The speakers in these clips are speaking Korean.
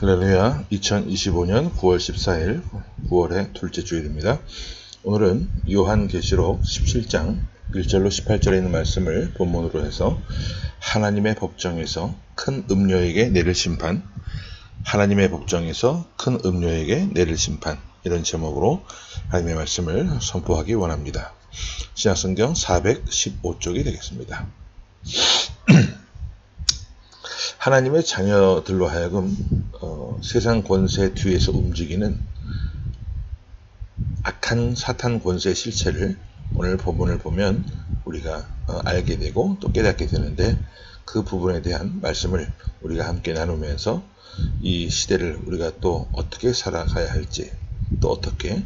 할렐루야. 2025년 9월 14일 9월의 둘째 주일입니다. 오늘은 요한계시록 17장 1절로 18절에 있는 말씀을 본문으로 해서 하나님의 법정에서 큰 음료에게 내릴 심판, 하나님의 법정에서 큰 음료에게 내릴 심판, 이런 제목으로 하나님의 말씀을 선포하기 원합니다. 신약성경 415쪽이 되겠습니다. 하나님의 자녀들로 하여금 세상 권세 뒤에서 움직이는 악한 사탄 권세의 실체를 오늘 본문을 보면 우리가 알게 되고 또 깨닫게 되는데, 그 부분에 대한 말씀을 우리가 함께 나누면서 이 시대를 우리가 또 어떻게 살아가야 할지, 또 어떻게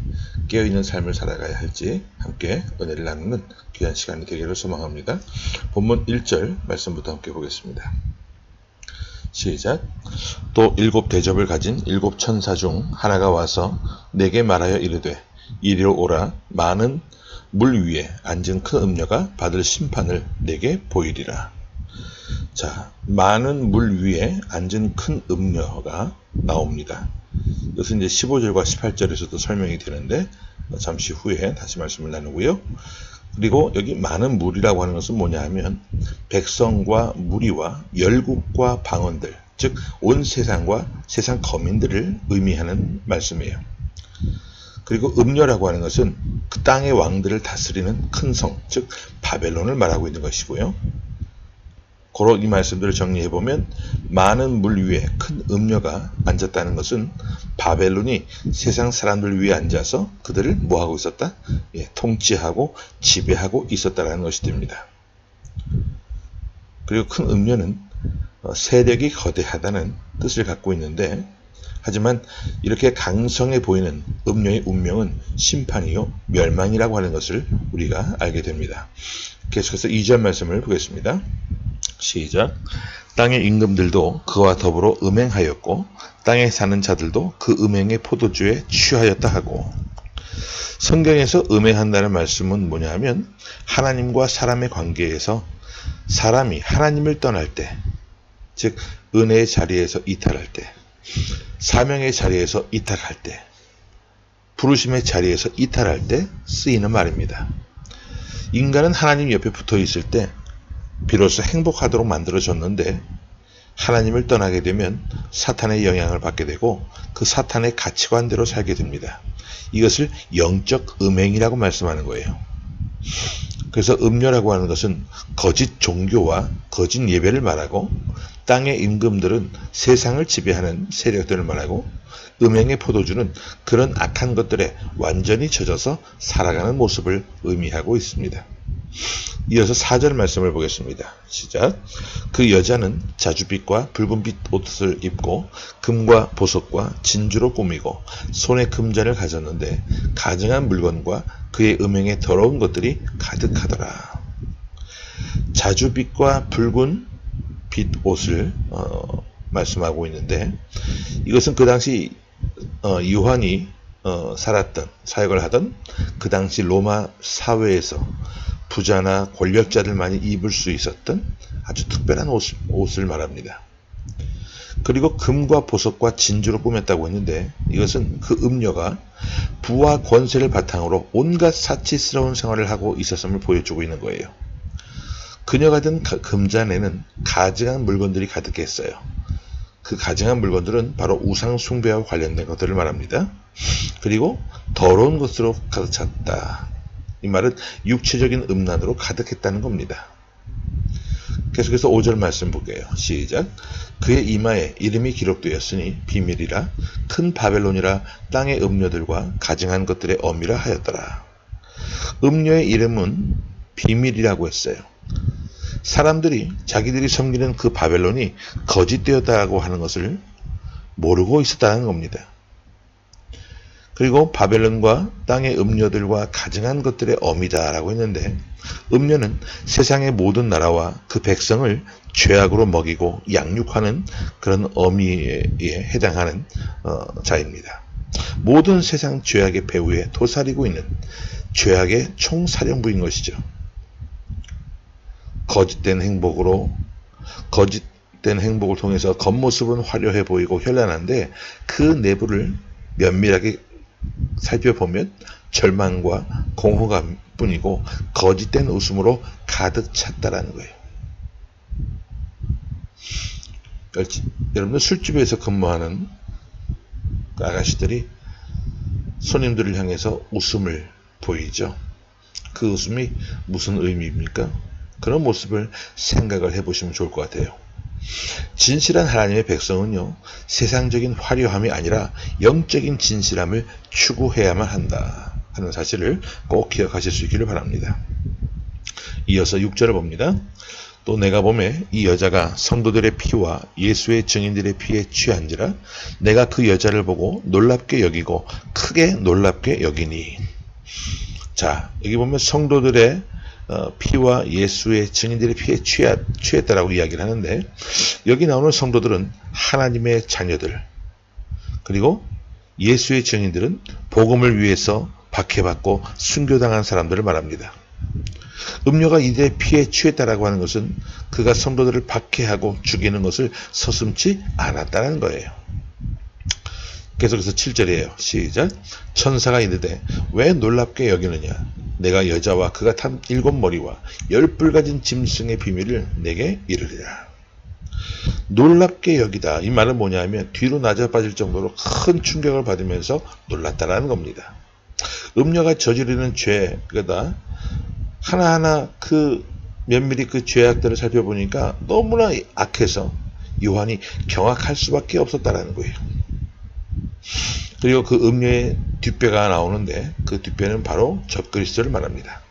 깨어있는 삶을 살아가야 할지 함께 은혜를 나누는 귀한 시간이 되기를 소망합니다. 본문 1절 말씀부터 함께 보겠습니다. 시작. 또 일곱 대접을 가진 일곱 천사 중 하나가 와서 내게 말하여 이르되, 이리로 오라. 많은 물 위에 앉은 큰 음녀가 받을 심판을 내게 보이리라. 자, 많은 물 위에 앉은 큰 음녀가 나옵니다. 이것은 이제 15절과 18절에서도 설명이 되는데 잠시 후에 다시 말씀을 나누고요. 그리고 여기 많은 물이라고 하는 것은 뭐냐 하면 백성과 무리와 열국과 방언들, 즉 온 세상과 세상 거민들을 의미하는 말씀이에요. 그리고 음녀라고 하는 것은 그 땅의 왕들을 다스리는 큰 성, 즉 바벨론을 말하고 있는 것이고요. 고로 이 말씀들을 정리해보면 많은 물 위에 큰 음녀가 앉았다는 것은 바벨론이 세상 사람들 위에 앉아서 그들을 뭐하고 있었다? 통치하고 지배하고 있었다는 것이 됩니다. 그리고 큰 음녀는 세력이 거대하다는 뜻을 갖고 있는데, 하지만 이렇게 강성해 보이는 음녀의 운명은 심판이요 멸망이라고 하는 것을 우리가 알게 됩니다. 계속해서 2절 말씀을 보겠습니다. 시작. 땅의 임금들도 그와 더불어 음행하였고 땅에 사는 자들도 그 음행의 포도주에 취하였다 하고, 성경에서 음행한다는 말씀은 뭐냐 하면 하나님과 사람의 관계에서 사람이 하나님을 떠날 때, 즉 은혜의 자리에서 이탈할 때, 사명의 자리에서 이탈할 때, 부르심의 자리에서 이탈할 때 쓰이는 말입니다. 인간은 하나님 옆에 붙어 있을 때 비로소 행복하도록 만들어졌는데, 하나님을 떠나게 되면 사탄의 영향을 받게 되고 그 사탄의 가치관대로 살게 됩니다. 이것을 영적 음행이라고 말씀하는 거예요. 그래서 음녀라고 하는 것은 거짓 종교와 거짓 예배를 말하고, 땅의 임금들은 세상을 지배하는 세력들을 말하고, 음행의 포도주는 그런 악한 것들에 완전히 젖어서 살아가는 모습을 의미하고 있습니다. 이어서 4절 말씀을 보겠습니다. 시작. 그 여자는 자주빛과 붉은빛 옷을 입고 금과 보석과 진주로 꾸미고 손에 금잔을 가졌는데 가증한 물건과 그의 음행에 더러운 것들이 가득하더라. 자주빛과 붉은 빛 옷을 말씀하고 있는데, 이것은 그 당시 요한이 살았던, 사역을 하던 그 당시 로마 사회에서 부자나 권력자들만이 입을 수 있었던 아주 특별한 옷을 말합니다. 그리고 금과 보석과 진주로 꾸몄다고 했는데, 이것은 그 음녀가 부와 권세를 바탕으로 온갖 사치스러운 생활을 하고 있었음을 보여주고 있는 거예요. 그녀가 든 금잔에는 가증한 물건들이 가득했어요. 그 가증한 물건들은 바로 우상 숭배와 관련된 것들을 말합니다. 그리고 더러운 것으로 가득 찼다. 이 말은 육체적인 음란으로 가득했다는 겁니다. 계속해서 5절 말씀 볼게요. 시작. 그의 이마에 이름이 기록되었으니 비밀이라 큰 바벨론이라 땅의 음녀들과 가증한 것들의 어미라 하였더라. 음녀의 이름은 비밀이라고 했어요. 사람들이 자기들이 섬기는 그 바벨론이 거짓되었다고 하는 것을 모르고 있었다는 겁니다. 그리고 바벨론과 땅의 음녀들과 가증한 것들의 어미다라고 했는데, 음녀는 세상의 모든 나라와 그 백성을 죄악으로 먹이고 양육하는 그런 어미에 해당하는 자입니다. 모든 세상 죄악의 배후에 도사리고 있는 죄악의 총사령부인 것이죠. 거짓된 행복으로, 거짓된 행복을 통해서 겉모습은 화려해 보이고 현란한데 그 내부를 면밀하게 살펴보면 절망과 공허감 뿐이고 거짓된 웃음으로 가득 찼다라는 거예요. 여러분들 술집에서 근무하는 그 아가씨들이 손님들을 향해서 웃음을 보이죠. 그 웃음이 무슨 의미입니까? 그런 모습을 생각을 해보시면 좋을 것 같아요. 진실한 하나님의 백성은요, 세상적인 화려함이 아니라 영적인 진실함을 추구해야만 한다 하는 사실을 꼭 기억하실 수 있기를 바랍니다. 이어서 6절을 봅니다. 또 내가 보매 이 여자가 성도들의 피와 예수의 증인들의 피에 취한지라 내가 그 여자를 보고 놀랍게 여기고 크게 놀랍게 여기니. 자, 여기 보면 성도들의 피와 예수의 증인들의 피에 취했다라고 이야기를 하는데, 여기 나오는 성도들은 하나님의 자녀들, 그리고 예수의 증인들은 복음을 위해서 박해받고 순교당한 사람들을 말합니다. 음료가 이들의 피에 취했다라고 하는 것은 그가 성도들을 박해하고 죽이는 것을 서슴지 않았다는 거예요. 계속해서 7절이에요. 시작. 천사가 이르되 왜 놀랍게 여기느냐? 내가 여자와 그가 탄 7머리와 10뿔 가진 짐승의 비밀을 내게 이르리라. 놀랍게 여기다. 이 말은 뭐냐면 뒤로 낮아 빠질 정도로 큰 충격을 받으면서 놀랐다라는 겁니다. 음녀가 저지르는 죄가 하나하나 면밀히 그 죄악들을 살펴보니까 너무나 악해서 요한이 경악할 수밖에 없었다라는 거예요. 그리고 그 음녀의 뒷배가 나오는데 그 뒷배는 바로 적그리스도를 말합니다.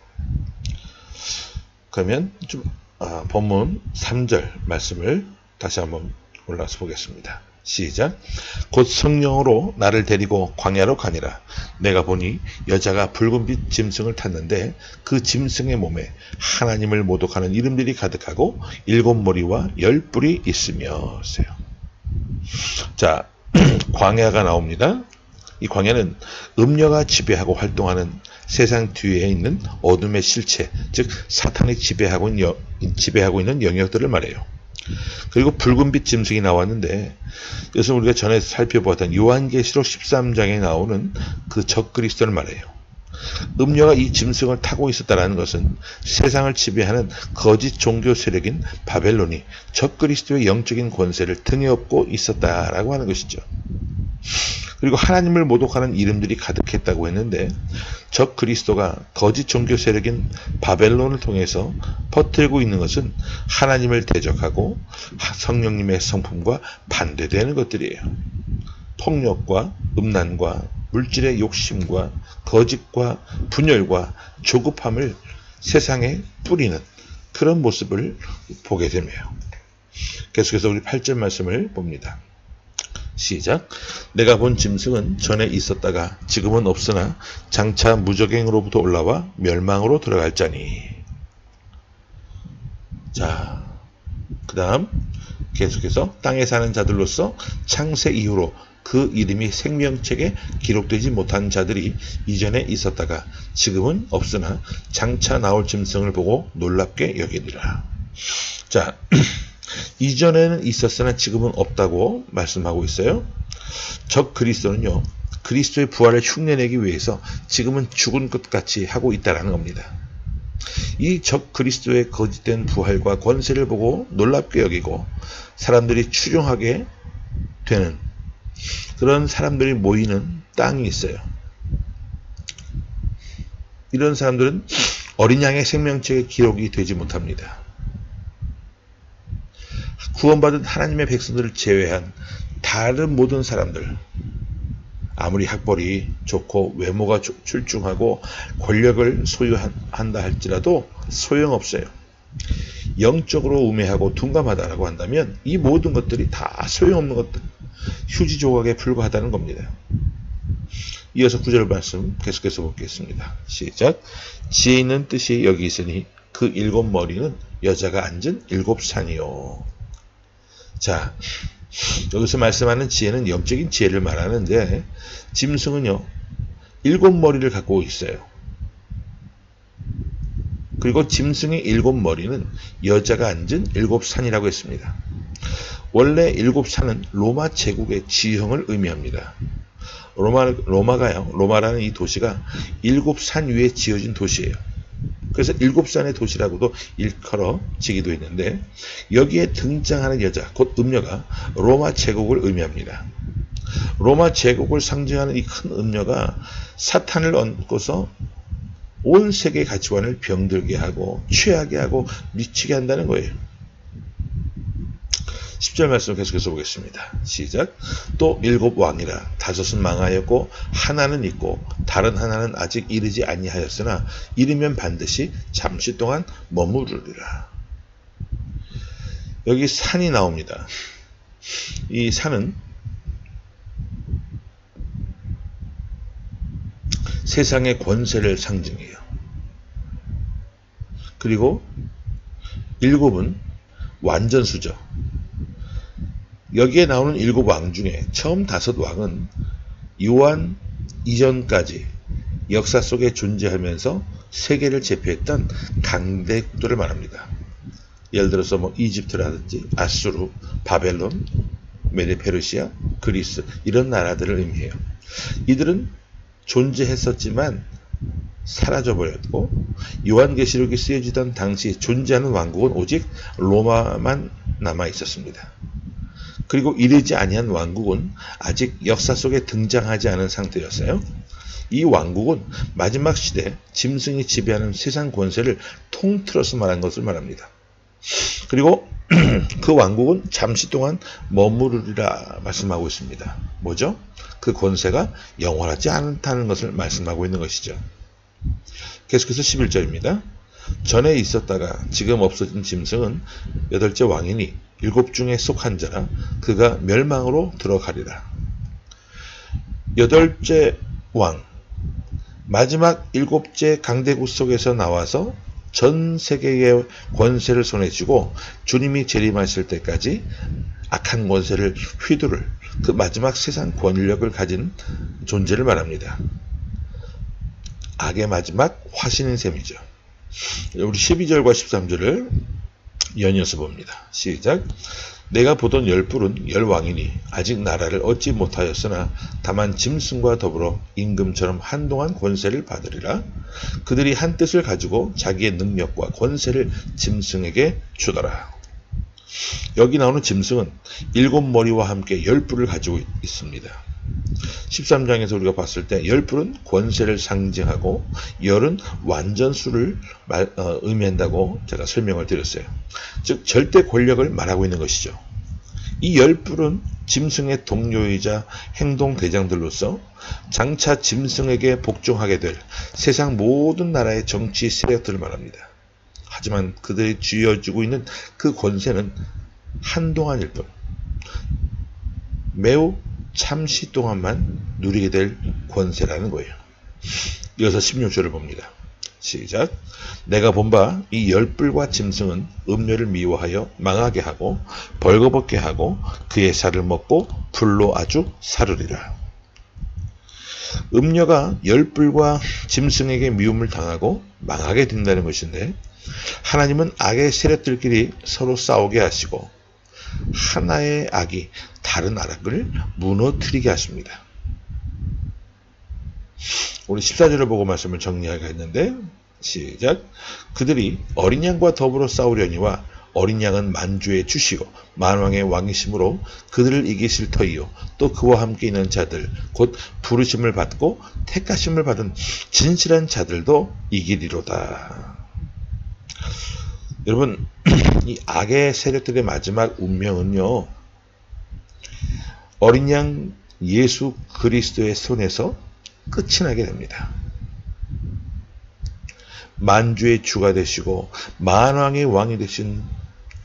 그러면 좀 본문 3절 말씀을 다시 한번 올라서 보겠습니다. 시작. 곧 성령으로 나를 데리고 광야로 가니라. 내가 보니 여자가 붉은빛 짐승을 탔는데 그 짐승의 몸에 하나님을 모독하는 이름들이 가득하고 7머리와 10뿔이 있으며. 자, 광야가 나옵니다. 이 광야는 음녀가 지배하고 활동하는 세상 뒤에 있는 어둠의 실체, 즉 사탄이 지배하고 있는 영역들을 말해요. 그리고 붉은빛 짐승이 나왔는데, 이것은 우리가 전에 살펴보았던 요한계시록 13장에 나오는 그 적그리스도를 말해요. 음녀가 이 짐승을 타고 있었다는 것은 세상을 지배하는 거짓 종교 세력인 바벨론이 적그리스도의 영적인 권세를 등에 업고 있었다라고 하는 것이죠. 그리고 하나님을 모독하는 이름들이 가득했다고 했는데, 적그리스도가 거짓 종교 세력인 바벨론을 통해서 퍼뜨리고 있는 것은 하나님을 대적하고 성령님의 성품과 반대되는 것들이에요. 폭력과 음란과 물질의 욕심과 거짓과 분열과 조급함을 세상에 뿌리는 그런 모습을 보게 되네요. 계속해서 우리 8절 말씀을 봅니다. 시작. 내가 본 짐승은 전에 있었다가 지금은 없으나 장차 무적행으로부터 올라와 멸망으로 들어갈 자니. 자, 그 다음 계속해서 땅에 사는 자들로서 창세 이후로 그 이름이 생명책에 기록되지 못한 자들이 이전에 있었다가 지금은 없으나 장차 나올 짐승을 보고 놀랍게 여기리라. 자, 이전에는 있었으나 지금은 없다고 말씀하고 있어요. 적 그리스도는요, 그리스도의 부활을 흉내내기 위해서 지금은 죽은 것 같이 하고 있다라는 겁니다. 이 적 그리스도의 거짓된 부활과 권세를 보고 놀랍게 여기고 사람들이 추종하게 되는 그런 사람들이 모이는 땅이 있어요. 이런 사람들은 어린 양의 생명책에 기록이 되지 못합니다. 구원받은 하나님의 백성들을 제외한 다른 모든 사람들, 아무리 학벌이 좋고 외모가 출중하고 권력을 소유한다 할지라도 소용없어요. 영적으로 우매하고 둔감하다라고 한다면 이 모든 것들이 다 소용없는 것들, 휴지 조각에 불과하다는 겁니다. 이어서 9절 말씀 계속해서 보겠습니다. 시작. 지혜 있는 뜻이 여기 있으니 그 7머리는 여자가 앉은 7산이요. 자, 여기서 말씀하는 지혜는 영적인 지혜를 말하는데, 짐승은요 7머리를 갖고 있어요. 그리고 짐승의 7머리는 여자가 앉은 7산이라고 했습니다. 원래 7산은 로마 제국의 지형을 의미합니다. 로마라는 이 도시가 7산 위에 지어진 도시예요. 그래서 7산의 도시라고도 일컬어지기도 했는데, 여기에 등장하는 여자, 곧 음녀가 로마 제국을 의미합니다. 로마 제국을 상징하는 이 큰 음녀가 사탄을 얻고서 온 세계의 가치관을 병들게 하고 취하게 하고 미치게 한다는 거예요. 10절 말씀을 계속해서 보겠습니다. 시작. 또 7왕이라 5은 망하였고 하나는 있고 다른 하나는 아직 이르지 아니하였으나 이르면 반드시 잠시 동안 머무르리라. 여기 산이 나옵니다. 이 산은 세상의 권세를 상징해요. 그리고 7은 완전수죠. 여기에 나오는 7왕 중에 처음 5왕은 요한 이전까지 역사 속에 존재하면서 세계를 제패했던 강대국들을 말합니다. 예를 들어서 이집트라든지 아수르, 바벨론, 메데페르시아, 그리스 이런 나라들을 의미해요. 이들은 존재했었지만 사라져버렸고, 요한계시록이 쓰여지던 당시 존재하는 왕국은 오직 로마만 남아있었습니다. 그리고 이르지 아니한 왕국은 아직 역사 속에 등장하지 않은 상태였어요. 이 왕국은 마지막 시대 짐승이 지배하는 세상 권세를 통틀어서 말한 것을 말합니다. 그리고 그 왕국은 잠시 동안 머무르리라 말씀하고 있습니다. 뭐죠? 그 권세가 영원하지 않다는 것을 말씀하고 있는 것이죠. 계속해서 11절입니다. 전에 있었다가 지금 없어진 짐승은 8째 왕이니 7 중에 속한 자라 그가 멸망으로 들어가리라. 8째 왕, 마지막 7째 강대국 속에서 나와서 전 세계의 권세를 손에 쥐고 주님이 재림하실 때까지 악한 권세를 휘두를 그 마지막 세상 권력을 가진 존재를 말합니다. 악의 마지막 화신인 셈이죠. 우리 12절과 13절을 연이어서 봅니다. 시작. 내가 보던 10뿔은 10왕이니 아직 나라를 얻지 못하였으나 다만 짐승과 더불어 임금처럼 한동안 권세를 받으리라. 그들이 한 뜻을 가지고 자기의 능력과 권세를 짐승에게 주더라. 여기 나오는 짐승은 7머리와 함께 10뿔을 가지고 있습니다. 13장에서 우리가 봤을 때 10뿔은 권세를 상징하고 10은 완전수를 의미한다고 제가 설명을 드렸어요. 즉 절대 권력을 말하고 있는 것이죠. 이 10뿔은 짐승의 동료이자 행동대장들로서 장차 짐승에게 복종하게 될 세상 모든 나라의 정치 세력들을 말합니다. 하지만 그들이 쥐어지고 있는 그 권세는 한동안일 뿐, 매우 잠시 동안만 누리게 될 권세라는 거예요. 이어서 16절을 봅니다. 시작. 내가 본 바 이 10뿔과 짐승은 음료를 미워하여 망하게 하고 벌거벗게 하고 그의 살을 먹고 불로 아주 사르리라. 음녀가 10뿔과 짐승에게 미움을 당하고 망하게 된다는 것인데, 하나님은 악의 세력들끼리 서로 싸우게 하시고 하나의 악이 다른 악을 무너뜨리게 하십니다. 우리 14절을 보고 말씀을 정리하겠는데, 시작. 그들이 어린 양과 더불어 싸우려니와 어린 양은 만주의 주시고 만왕의 왕이심으로 그들을 이기실 터이요 또 그와 함께 있는 자들 곧 부르심을 받고 택하심을 받은 진실한 자들도 이기리로다. 여러분, 이 악의 세력들의 마지막 운명은요, 어린 양 예수 그리스도의 손에서 끝이 나게 됩니다. 만주의 주가 되시고 만왕의 왕이 되신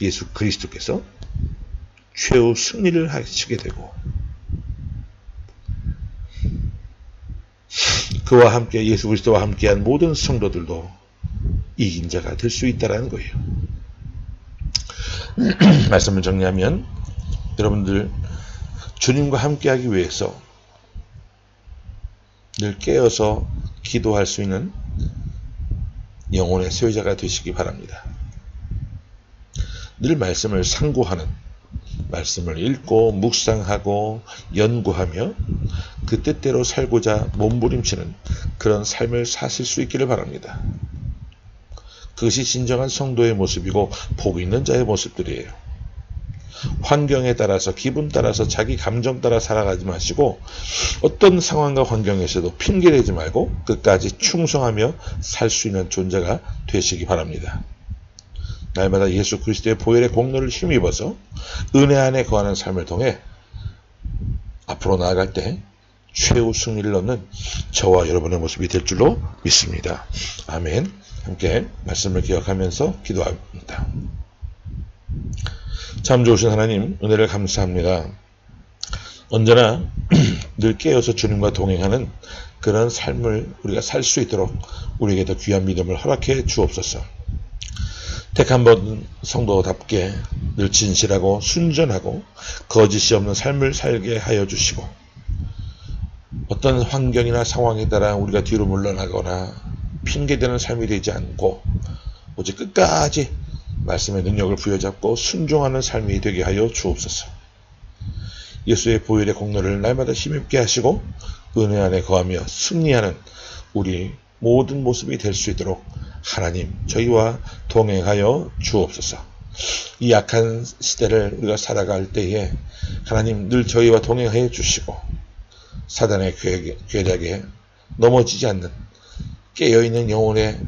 예수 그리스도께서 최후 승리를 하시게 되고, 그와 함께 예수 그리스도와 함께한 모든 성도들도 이긴 자가 될 수 있다는 거예요. 말씀을 정리하면, 여러분들 주님과 함께하기 위해서 늘 깨어서 기도할 수 있는 영혼의 소유자가 되시기 바랍니다. 늘 말씀을 상고하는, 말씀을 읽고 묵상하고 연구하며 그 뜻대로 살고자 몸부림치는 그런 삶을 사실 수 있기를 바랍니다. 그것이 진정한 성도의 모습이고 복 있는 자의 모습들이에요. 환경에 따라서 기분 따라서 자기 감정 따라 살아가지 마시고 어떤 상황과 환경에서도 핑계대지 말고 끝까지 충성하며 살 수 있는 존재가 되시기 바랍니다. 날마다 예수 그리스도의 보혈의 공로를 힘입어서 은혜 안에 거하는 삶을 통해 앞으로 나아갈 때 최후 승리를 얻는 저와 여러분의 모습이 될 줄로 믿습니다. 아멘. 함께 말씀을 기억하면서 기도합니다. 참 좋으신 하나님, 은혜를 감사합니다. 언제나 늘 깨어서 주님과 동행하는 그런 삶을 우리가 살 수 있도록 우리에게 더 귀한 믿음을 허락해 주옵소서. 택한 번 성도답게 늘 진실하고 순전하고 거짓이 없는 삶을 살게 하여 주시고, 어떤 환경이나 상황에 따라 우리가 뒤로 물러나거나 핑계대는 삶이 되지 않고 오직 끝까지 말씀의 능력을 부여잡고 순종하는 삶이 되게 하여 주옵소서. 예수의 보혈의 공로를 날마다 힘있게 하시고 은혜 안에 거하며 승리하는 우리 모든 모습이 될 수 있도록 하나님 저희와 동행하여 주옵소서. 이 약한 시대를 우리가 살아갈 때에 하나님 늘 저희와 동행하여 주시고 사단의 괴작에 넘어지지 않는 깨어있는 영혼의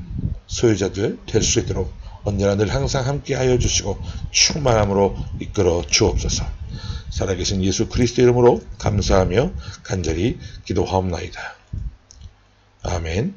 소유자들 될 수 있도록 언제나 늘 항상 함께하여 주시고 충만함으로 이끌어 주옵소서. 살아계신 예수 그리스도 이름으로 감사하며 간절히 기도하옵나이다. 아멘.